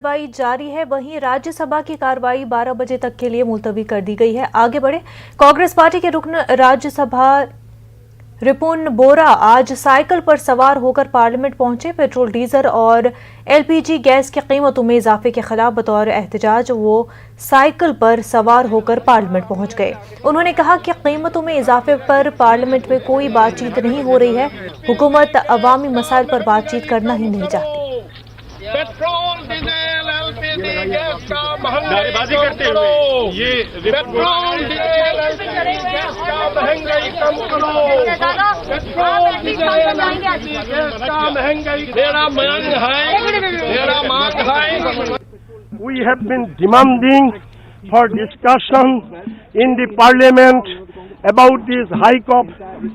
कार्रवाई जारी है। वहीं राज्यसभा की कार्रवाई 12 बजे तक के लिए मुलतवी कर दी गई है। आगे बढ़े, कांग्रेस पार्टी के रुकन राज्यसभा रिपुन बोरा आज साइकिल पर सवार होकर पार्लियामेंट पहुंचे। पेट्रोल, डीजल और एलपीजी गैस की कीमतों में इजाफे के खिलाफ बतौर एहतजाज वो साइकिल पर सवार होकर पार्लियामेंट पहुंच गए। उन्होंने कहा कि कीमतों में इजाफे पर पार्लियामेंट में कोई बातचीत नहीं हो रही है। हुकूमत अवामी मसाइल पर बातचीत करना ही नहीं चाहती। पेट्रोल, डीजल, एलपीजी गैस का महंगाई करते हुए ये पेट्रोल, डीजल, एलपीजी गैस का महंगाई कम करो। पेट्रोल, डीजल, एलपीजी गैस का महंगाई मेरा मांग है। We have been demanding for discussion in the parliament about this hike of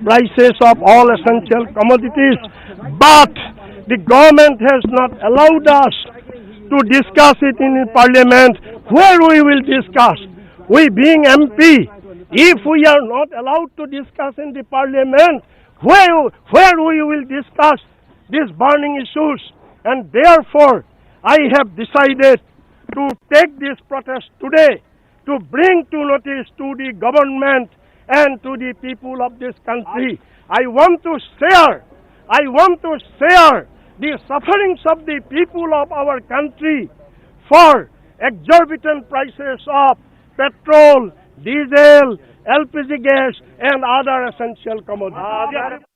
prices of all essential commodities, but the government has not allowed us to discuss it in the parliament. Where we will discuss? We being MP, if we are not allowed to discuss in the parliament, where we will discuss these burning issues? And therefore, I have decided to take this protest today to bring to notice to the government and to the people of this country. I want to share the sufferings of the people of our country for exorbitant prices of petrol, diesel, LPG gas and other essential commodities.